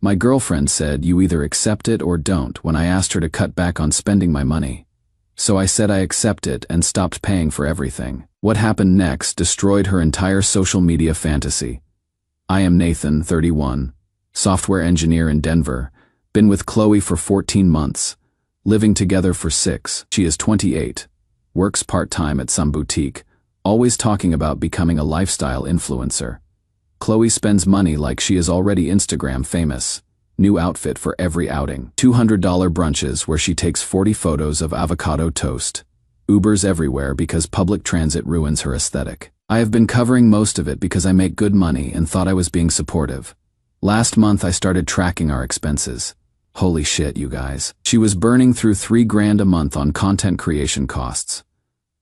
My girlfriend said you either accept it or don't when I asked her to cut back on spending my money. So I said I accept it and stopped paying for everything. What happened next destroyed her entire social media fantasy. I am Nathan, 31, software engineer in Denver, been with Qley for 14 months, living together for 6. She is 28, works part-time at some boutique, always talking about becoming a lifestyle influencer. Qley spends money like she is already Instagram famous. New outfit for every outing. $200 brunches where she takes 40 photos of avocado toast. Ubers everywhere because public transit ruins her aesthetic. I have been covering most of it because I make good money and thought I was being supportive. Last month I started tracking our expenses. Holy shit, you guys. She was burning through $3,000 a month on content creation costs.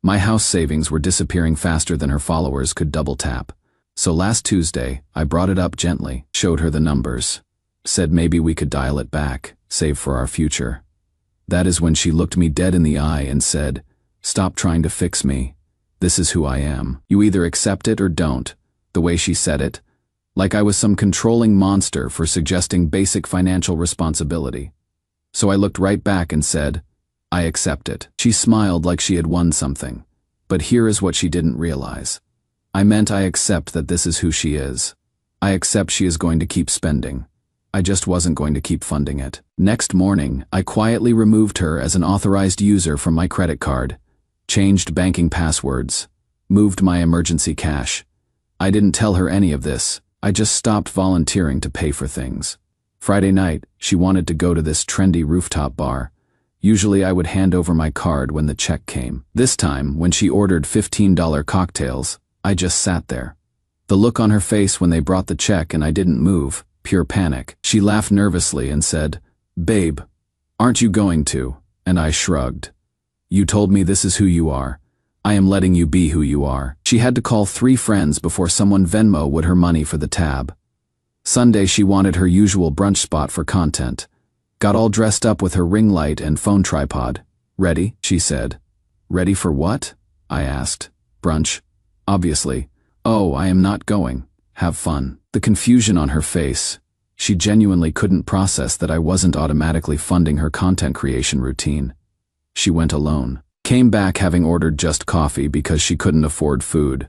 My house savings were disappearing faster than her followers could double tap. So last Tuesday, I brought it up gently, showed her the numbers. Said maybe we could dial it back, save for our future. That is when she looked me dead in the eye and said, "Stop trying to fix me. This is who I am. You either accept it or don't." The way she said it, like I was some controlling monster for suggesting basic financial responsibility. So I looked right back and said, "I accept it." She smiled like she had won something. But here is what she didn't realize. I meant I accept that this is who she is. I accept she is going to keep spending. I just wasn't going to keep funding it. Next morning, I quietly removed her as an authorized user from my credit card, changed banking passwords, moved my emergency cash. I didn't tell her any of this. I just stopped volunteering to pay for things. Friday night, she wanted to go to this trendy rooftop bar. Usually I would hand over my card when the check came. This time, when she ordered $15 cocktails, I just sat there. The look on her face when they brought the check and I didn't move, pure panic. She laughed nervously and said, "Babe, aren't you going to?" And I shrugged. "You told me this is who you are. I am letting you be who you are." She had to call 3 friends before someone Venmo'd her money for the tab. Sunday she wanted her usual brunch spot for content. Got all dressed up with her ring light and phone tripod. "Ready?" she said. "Ready for what?" I asked. "Brunch. Obviously." "Oh, I am not going. Have fun." The confusion on her face. She genuinely couldn't process that I wasn't automatically funding her content creation routine. She went alone. Came back having ordered just coffee because she couldn't afford food.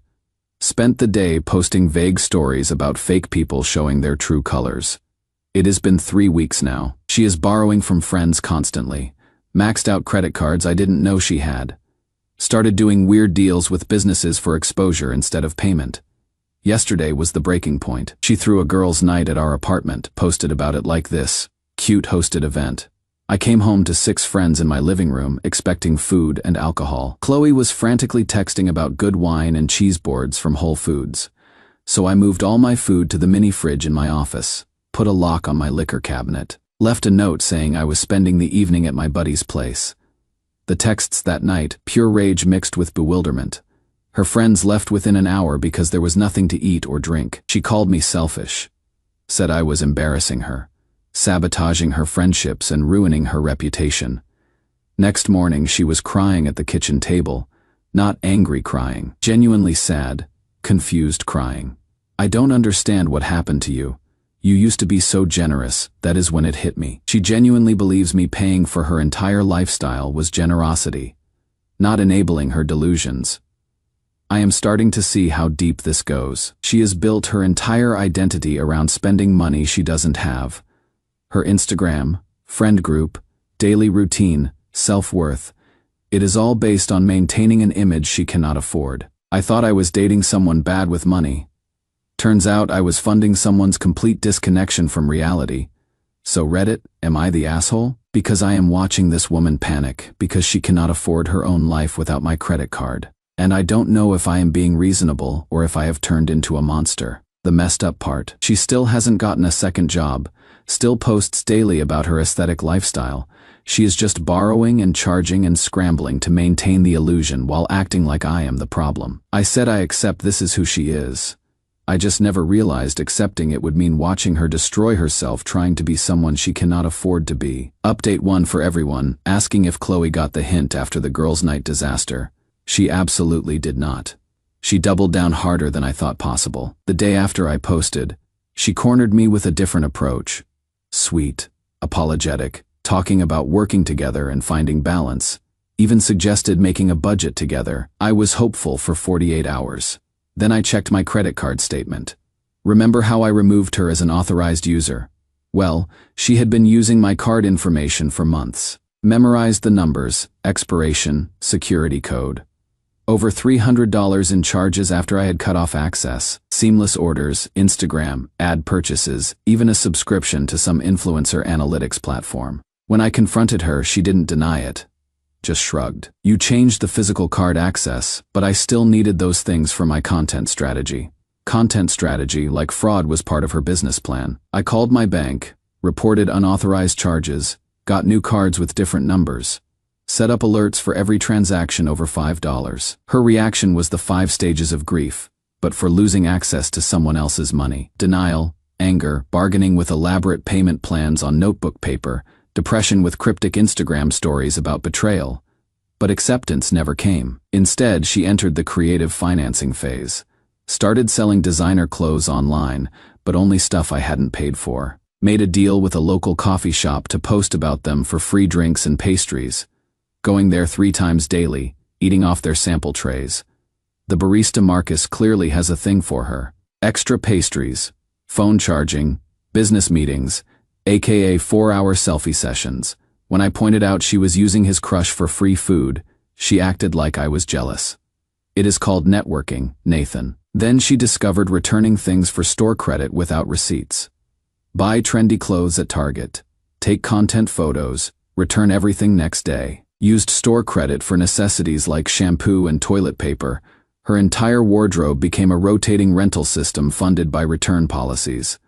Spent the day posting vague stories about fake people showing their true colors. It has been 3 weeks now. She is borrowing from friends constantly. Maxed out credit cards I didn't know she had. Started doing weird deals with businesses for exposure instead of payment. Yesterday was the breaking point. She threw a girls' night at our apartment, posted about it like this: "Cute hosted event." I came home to 6 friends in my living room, expecting food and alcohol. Qley was frantically texting about good wine and cheese boards from Whole Foods. So I moved all my food to the mini fridge in my office, put a lock on my liquor cabinet, left a note saying I was spending the evening at my buddy's place. The texts that night, pure rage mixed with bewilderment. Her friends left within an hour because there was nothing to eat or drink. She called me selfish. Said I was embarrassing her, sabotaging her friendships and ruining her reputation. Next morning she was crying at the kitchen table, not angry crying, genuinely sad, confused crying. "I don't understand what happened to you. You used to be so generous." That is when it hit me. She genuinely believes me paying for her entire lifestyle was generosity, not enabling her delusions. I am starting to see how deep this goes. She has built her entire identity around spending money she doesn't have. Her Instagram, friend group, daily routine, self-worth. It is all based on maintaining an image she cannot afford. I thought I was dating someone bad with money. Turns out I was funding someone's complete disconnection from reality. So Reddit, am I the asshole? Because I am watching this woman panic because she cannot afford her own life without my credit card. And I don't know if I am being reasonable or if I have turned into a monster. The messed up part, she still hasn't gotten a second job, still posts daily about her aesthetic lifestyle. She is just borrowing and charging and scrambling to maintain the illusion while acting like I am the problem. I said I accept this is who she is. I just never realized accepting it would mean watching her destroy herself trying to be someone she cannot afford to be. Update 1 for everyone, asking if Qley got the hint after the girls' night disaster. She absolutely did not. She doubled down harder than I thought possible. The day after I posted, she cornered me with a different approach. Sweet, apologetic, talking about working together and finding balance, even suggested making a budget together. I was hopeful for 48 hours. Then I checked my credit card statement. Remember how I removed her as an authorized user? Well, she had been using my card information for months. Memorized the numbers, expiration, security code. Over $300 in charges after I had cut off access, seamless orders, Instagram, ad purchases, even a subscription to some influencer analytics platform. When I confronted her, she didn't deny it. Just shrugged. You changed the physical card access, but I still needed those things for my content strategy. Content strategy, like fraud, was part of her business plan. I called my bank, reported unauthorized charges, got new cards with different numbers, set up alerts for every transaction over $5. Her reaction was the 5 stages of grief, but for losing access to someone else's money. Denial, anger, bargaining with elaborate payment plans on notebook paper, depression with cryptic Instagram stories about betrayal. But acceptance never came. Instead, she entered the creative financing phase. Started selling designer clothes online, but only stuff I hadn't paid for. Made a deal with a local coffee shop to post about them for free drinks and pastries. Going there 3 times daily, eating off their sample trays. The barista Marcus clearly has a thing for her. Extra pastries, phone charging, business meetings, aka 4-hour selfie sessions. When I pointed out she was using his crush for free food, she acted like I was jealous. It is called networking, Nathan. Then she discovered returning things for store credit without receipts. Buy trendy clothes at Target. Take content photos. Return everything next day. Used store credit for necessities like shampoo and toilet paper. Her entire wardrobe became a rotating rental system funded by return policies.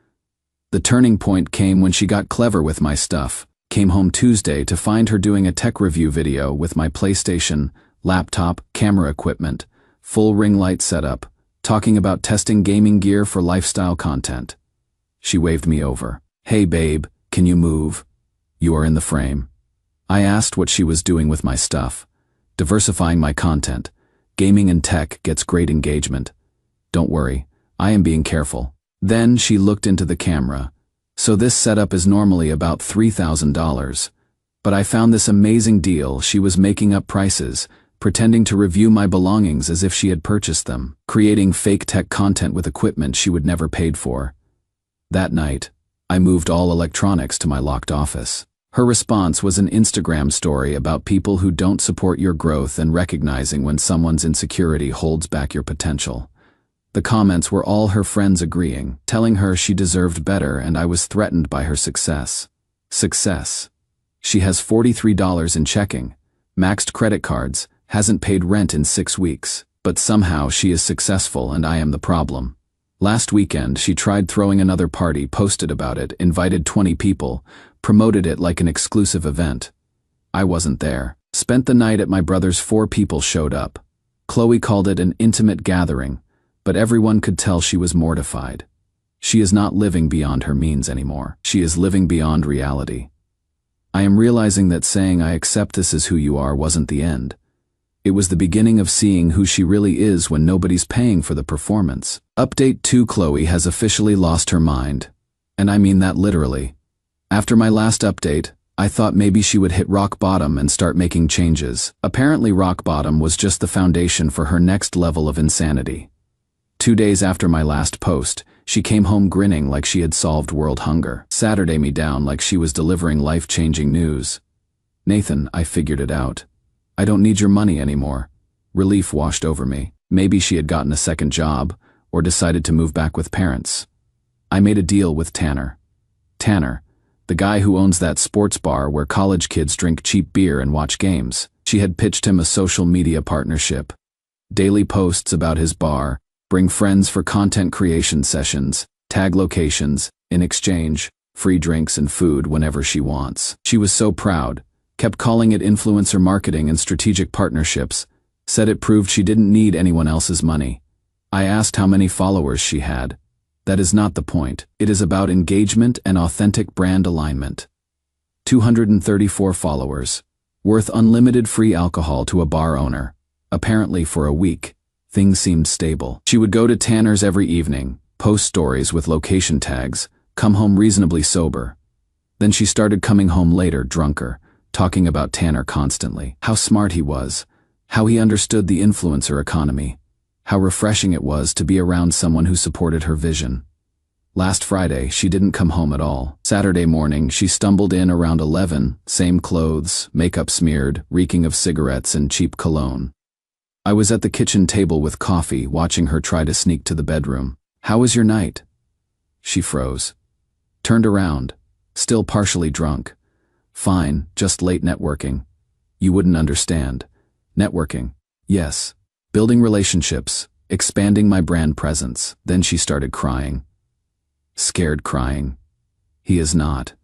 The turning point came when she got clever with my stuff. Came home Tuesday to find her doing a tech review video with my PlayStation, laptop, camera equipment, full ring light setup, talking about testing gaming gear for lifestyle content. She waved me over. Hey babe, can you move? You are in the frame. I asked what she was doing with my stuff. Diversifying my content. Gaming and tech gets great engagement. Don't worry, I am being careful. Then she looked into the camera. So this setup is normally about $3,000. But I found this amazing deal. She was making up prices, pretending to review my belongings as if she had purchased them, creating fake tech content with equipment she would never paid for. That night, I moved all electronics to my locked office. Her response was an Instagram story about people who don't support your growth and recognizing when someone's insecurity holds back your potential. The comments were all her friends agreeing, telling her she deserved better, and I was threatened by her success. Success. She has $43 in checking, maxed credit cards, hasn't paid rent in 6 weeks, but somehow she is successful and I am the problem. Last weekend, she tried throwing another party, posted about it, invited 20 people, promoted it like an exclusive event. I wasn't there. Spent the night at my brother's. 4 people showed up. Qley called it an intimate gathering, but everyone could tell she was mortified. She is not living beyond her means anymore. She is living beyond reality. I am realizing that saying I accept this as who you are wasn't the end. It was the beginning of seeing who she really is when nobody's paying for the performance. Update 2: Qley has officially lost her mind. And I mean that literally. After my last update, I thought maybe she would hit rock bottom and start making changes. Apparently rock bottom was just the foundation for her next level of insanity. 2 days after my last post, she came home grinning like she had solved world hunger. Saturday me down like she was delivering life-changing news. Nathan, I figured it out. I don't need your money anymore. Relief washed over me. Maybe she had gotten a second job, or decided to move back with parents. I made a deal with Tanner. Tanner, the guy who owns that sports bar where college kids drink cheap beer and watch games. She had pitched him a social media partnership. Daily posts about his bar, bring friends for content creation sessions, tag locations, in exchange, free drinks and food whenever she wants. She was so proud, kept calling it influencer marketing and strategic partnerships, said it proved she didn't need anyone else's money. I asked how many followers she had. That is not the point. It is about engagement and authentic brand alignment. 234 followers. Worth unlimited free alcohol to a bar owner. Apparently for a week. Things seemed stable. She would go to Tanner's every evening, post stories with location tags, come home reasonably sober. Then she started coming home later, drunker, talking about Tanner constantly. How smart he was. How he understood the influencer economy. How refreshing it was to be around someone who supported her vision. Last Friday, she didn't come home at all. Saturday morning, she stumbled in around 11, same clothes, makeup smeared, reeking of cigarettes and cheap cologne. I was at the kitchen table with coffee, watching her try to sneak to the bedroom. "How was your night?" She froze. Turned around, still partially drunk. "Fine, just late networking." "You wouldn't understand." "Networking?" "Yes. Building relationships, expanding my brand presence." Then she started crying. Scared crying. He is not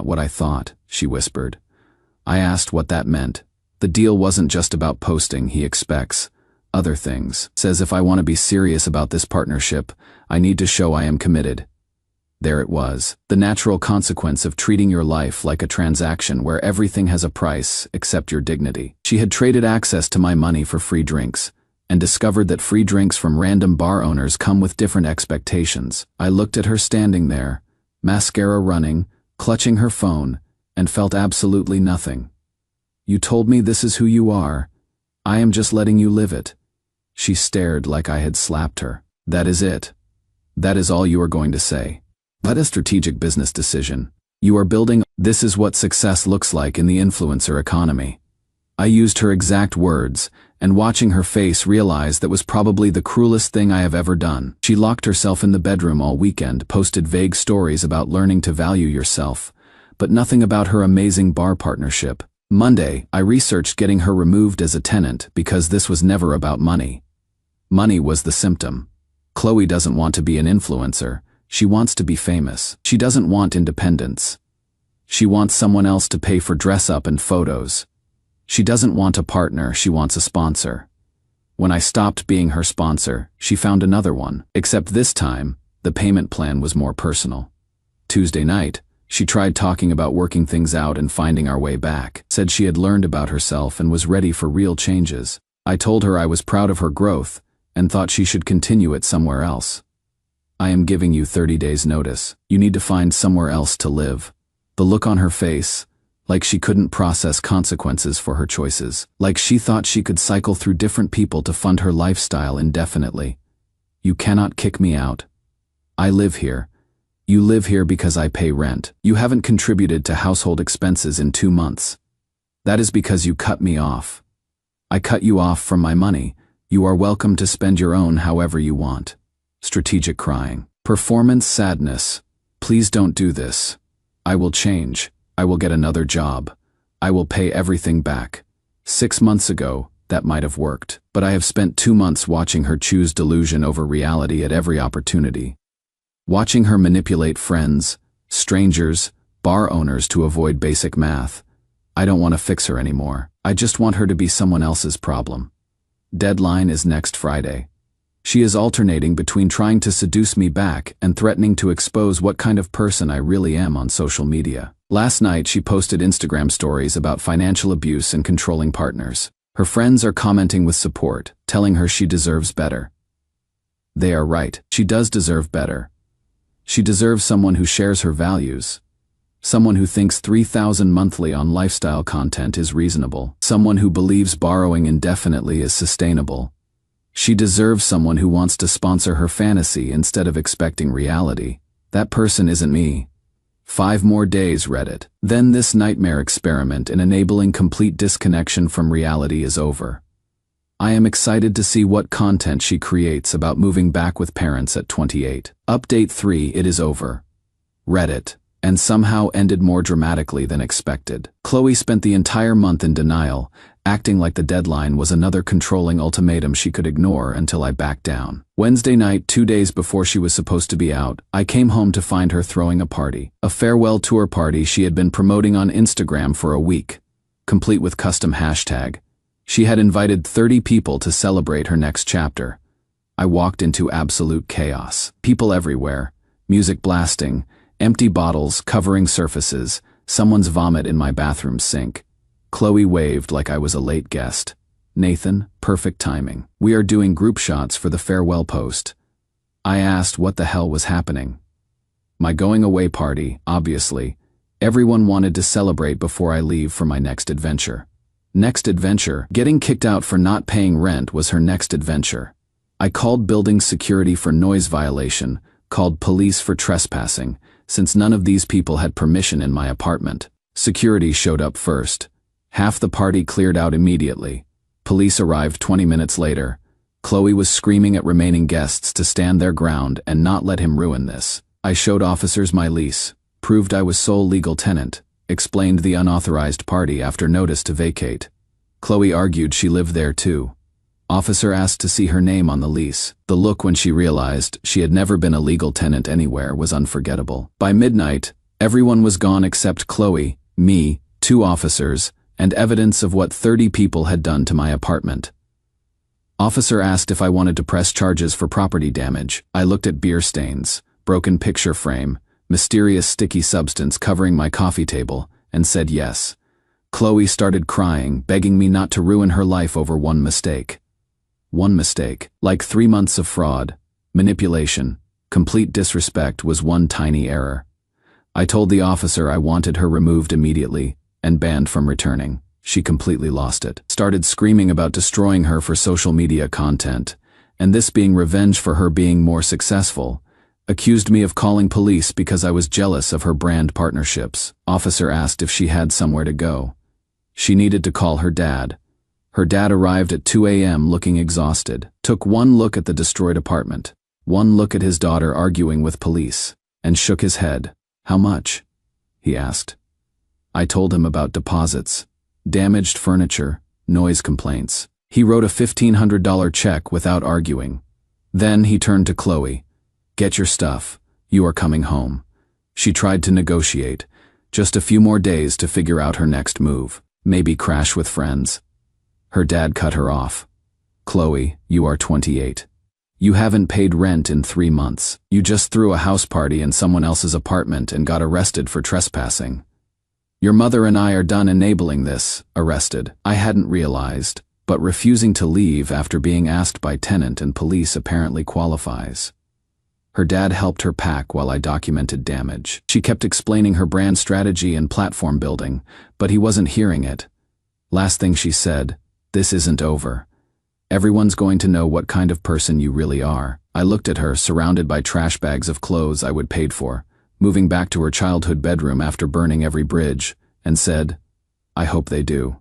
what I thought," she whispered. I asked what that meant. "The deal wasn't just about posting, he expects other things. Says if I want to be serious about this partnership, I need to show I am committed." There it was, the natural consequence of treating your life like a transaction where everything has a price except your dignity. She had traded access to my money for free drinks, and discovered that free drinks from random bar owners come with different expectations. I looked at her standing there, mascara running, clutching her phone, and felt absolutely nothing. "You told me this is who you are. I am just letting you live it." She stared like I had slapped her. "That is it. That is all you are going to say. But a strategic business decision. You are building. This is what success looks like in the influencer economy." I used her exact words, and watching her face realized that was probably the cruelest thing I have ever done. She locked herself in the bedroom all weekend, posted vague stories about learning to value yourself, but nothing about her amazing bar partnership. Monday, I researched getting her removed as a tenant because this was never about money. Money was the symptom. Qley doesn't want to be an influencer. She wants to be famous. She doesn't want independence. She wants someone else to pay for dress-up and photos. She doesn't want a partner, she wants a sponsor. When I stopped being her sponsor, she found another one, except this time, the payment plan was more personal. Tuesday night, she tried talking about working things out and finding our way back, said she had learned about herself and was ready for real changes. I told her I was proud of her growth and thought she should continue it somewhere else. "I am giving you 30 days notice. You need to find somewhere else to live." The look on her face, like she couldn't process consequences for her choices, like she thought she could cycle through different people to fund her lifestyle indefinitely. "You cannot kick me out. I live here. You live here because I pay rent. You haven't contributed to household expenses in 2 months. That is because you cut me off. I cut you off from my money. You are welcome to spend your own however you want." Strategic crying. Performance sadness. "Please don't do this. I will change. I will get another job. I will pay everything back." 6 months ago, that might have worked, but I have spent 2 months watching her choose delusion over reality at every opportunity. Watching her manipulate friends, strangers, bar owners to avoid basic math. I don't want to fix her anymore. I just want her to be someone else's problem. Deadline is next Friday. She is alternating between trying to seduce me back and threatening to expose what kind of person I really am on social media. Last night she posted Instagram stories about financial abuse and controlling partners. Her friends are commenting with support, telling her she deserves better. They are right, she does deserve better. She deserves someone who shares her values. Someone who thinks $3,000 monthly on lifestyle content is reasonable. Someone who believes borrowing indefinitely is sustainable. She deserves someone who wants to sponsor her fantasy instead of expecting reality. That person isn't me. 5 more days, Reddit. Then this nightmare experiment in enabling complete disconnection from reality is over. I am excited to see what content she creates about moving back with parents at 28. Update 3, it is over. Reddit. And somehow ended more dramatically than expected. Qley spent the entire month in denial, acting like the deadline was another controlling ultimatum she could ignore until I backed down. Wednesday night, 2 days before she was supposed to be out, I came home to find her throwing a party. A farewell tour party she had been promoting on Instagram for a week, complete with custom hashtag. She had invited 30 people to celebrate her next chapter. I walked into absolute chaos. People everywhere, music blasting, empty bottles covering surfaces, someone's vomit in my bathroom sink. Qley waved like I was a late guest. "Nathan, perfect timing. We are doing group shots for the farewell post." I asked what the hell was happening. My going away party, obviously. Everyone wanted to celebrate before I leave for my next adventure. Next adventure? Getting kicked out for not paying rent was her next adventure. I called building security for noise violation, called police for trespassing, since none of these people had permission in my apartment. Security showed up first. Half the party cleared out immediately. Police arrived 20 minutes later. Qley was screaming at remaining guests to stand their ground and not let him ruin this. I showed officers my lease, proved I was sole legal tenant, explained the unauthorized party after notice to vacate. Qley argued she lived there too. Officer asked to see her name on the lease. The look when she realized she had never been a legal tenant anywhere was unforgettable. By midnight, everyone was gone except Qley, me, 2 officers, and evidence of what 30 people had done to my apartment. Officer asked if I wanted to press charges for property damage. I looked at beer stains, broken picture frame, mysterious sticky substance covering my coffee table, and said yes. Qley started crying, begging me not to ruin her life over one mistake. One mistake, like 3 months of fraud, manipulation, complete disrespect, was one tiny error. I told the officer I wanted her removed immediately and banned from returning. She completely lost it, started screaming about destroying her for social media content, and this being revenge for her being more successful. Accused me of calling police because I was jealous of her brand partnerships. Officer asked if she had somewhere to go. She needed to call her dad. Her dad arrived at 2 a.m. looking exhausted, took one look at the destroyed apartment, one look at his daughter arguing with police, and shook his head. "How much?" he asked. I told him about deposits, damaged furniture, noise complaints. He wrote a $1,500 check without arguing. Then he turned to Qley. "Get your stuff. You are coming home." She tried to negotiate. Just a few more days to figure out her next move. Maybe crash with friends. Her dad cut her off. "Qley, you are 28. You haven't paid rent in 3 months. You just threw a house party in someone else's apartment and got arrested for trespassing. Your mother and I are done enabling this." Arrested. I hadn't realized, but refusing to leave after being asked by tenant and police apparently qualifies. Her dad helped her pack while I documented damage. She kept explaining her brand strategy and platform building, but he wasn't hearing it. Last thing she said, "This isn't over. Everyone's going to know what kind of person you really are." I looked at her, surrounded by trash bags of clothes I would paid for, moving back to her childhood bedroom after burning every bridge, and said, "I hope they do."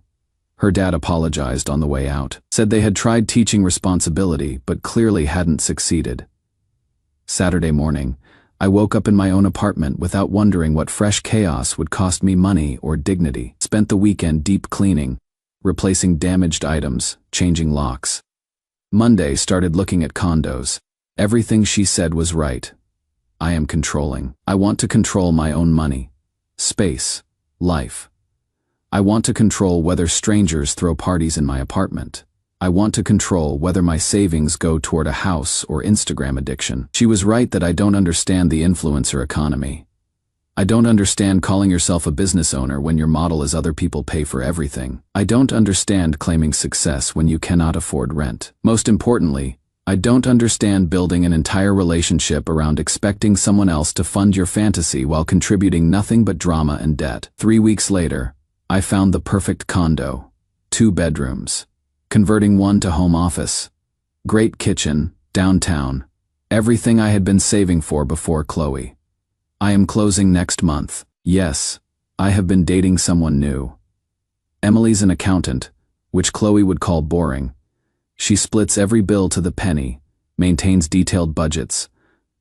Her dad apologized on the way out, said they had tried teaching responsibility but clearly hadn't succeeded. Saturday morning, I woke up in my own apartment without wondering what fresh chaos would cost me money or dignity. Spent the weekend deep cleaning, replacing damaged items, changing locks. Monday started looking at condos. Everything she said was right. I am controlling. I want to control my own money, space, life. I want to control whether strangers throw parties in my apartment. I want to control whether my savings go toward a house or Instagram addiction. She was right that I don't understand the influencer economy. I don't understand calling yourself a business owner when your model is other people pay for everything. I don't understand claiming success when you cannot afford rent. Most importantly, I don't understand building an entire relationship around expecting someone else to fund your fantasy while contributing nothing but drama and debt. 3 weeks later, I found the perfect condo. 2 bedrooms. Converting one to home office. Great kitchen, downtown. Everything I had been saving for before Qley. I am closing next month. Yes, I have been dating someone new. Emily's an accountant, which Qley would call boring. She splits every bill to the penny, maintains detailed budgets,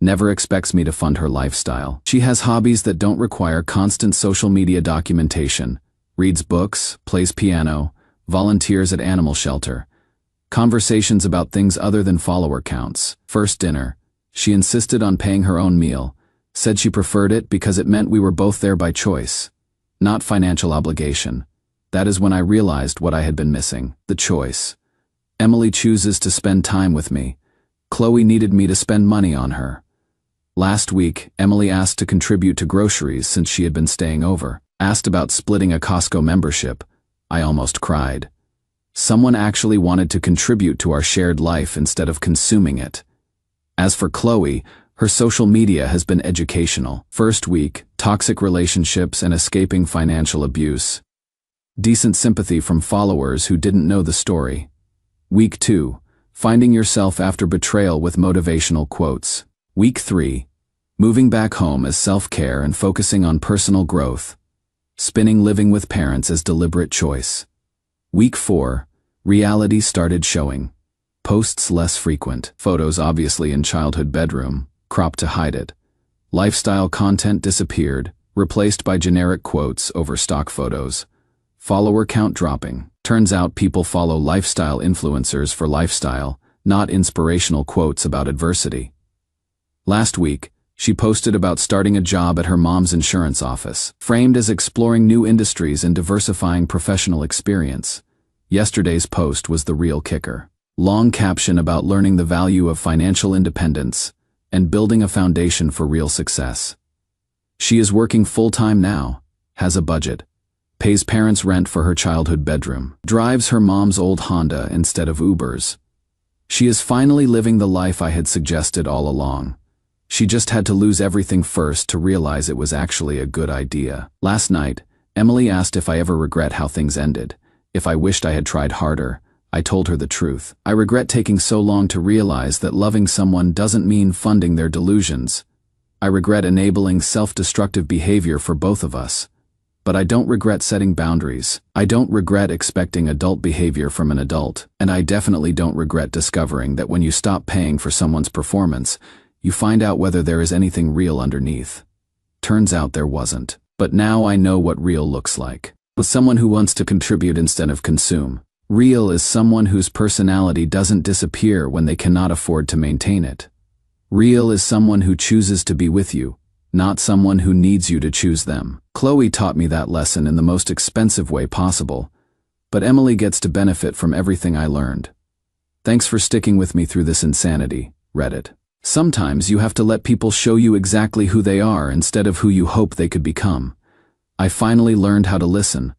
never expects me to fund her lifestyle. She has hobbies that don't require constant social media documentation, reads books, plays piano, volunteers at animal shelter, conversations about things other than follower counts. First dinner, she insisted on paying her own meal, said she preferred it because it meant we were both there by choice, not financial obligation. That is when I realized what I had been missing, the choice. Emily chooses to spend time with me. Qley needed me to spend money on her. Last week, Emily asked to contribute to groceries since she had been staying over, asked about splitting a Costco membership. I almost cried. Someone actually wanted to contribute to our shared life instead of consuming it. As for Qley, Her social media has been educational. First week, toxic relationships and escaping financial abuse. Decent sympathy from followers who didn't know the story. Week 2, finding yourself after betrayal with motivational quotes. Week 3, moving back home as self-care and focusing on personal growth. Spinning living with parents as deliberate choice. Week 4, reality started showing. Posts less frequent. Photos obviously in childhood bedroom, cropped to hide it. Lifestyle content disappeared, replaced by generic quotes over stock photos. Follower count dropping. Turns out people follow lifestyle influencers for lifestyle, not inspirational quotes about adversity. Last week, she posted about starting a job at her mom's insurance office, framed as exploring new industries and diversifying professional experience. Yesterday's post was the real kicker. Long caption about learning the value of financial independence and building a foundation for real success. She is working full-time now, has a budget, pays parents' rent for her childhood bedroom, drives her mom's old Honda instead of Ubers. She is finally living the life I had suggested all along. She just had to lose everything first to realize it was actually a good idea. Last night, Emily asked if I ever regret how things ended, if I wished I had tried harder. I told her the truth. I regret taking so long to realize that loving someone doesn't mean funding their delusions. I regret enabling self-destructive behavior for both of us. But I don't regret setting boundaries. I don't regret expecting adult behavior from an adult, and I definitely don't regret discovering that when you stop paying for someone's performance, you find out whether there is anything real underneath. Turns out there wasn't. But now I know what real looks like. With someone who wants to contribute instead of consume. Real is someone whose personality doesn't disappear when they cannot afford to maintain it. Real is someone who chooses to be with you, not someone who needs you to choose them. Qley taught me that lesson in the most expensive way possible, but Emily gets to benefit from everything I learned. Thanks for sticking with me through this insanity, Reddit. Sometimes you have to let people show you exactly who they are instead of who you hope they could become. I finally learned how to listen,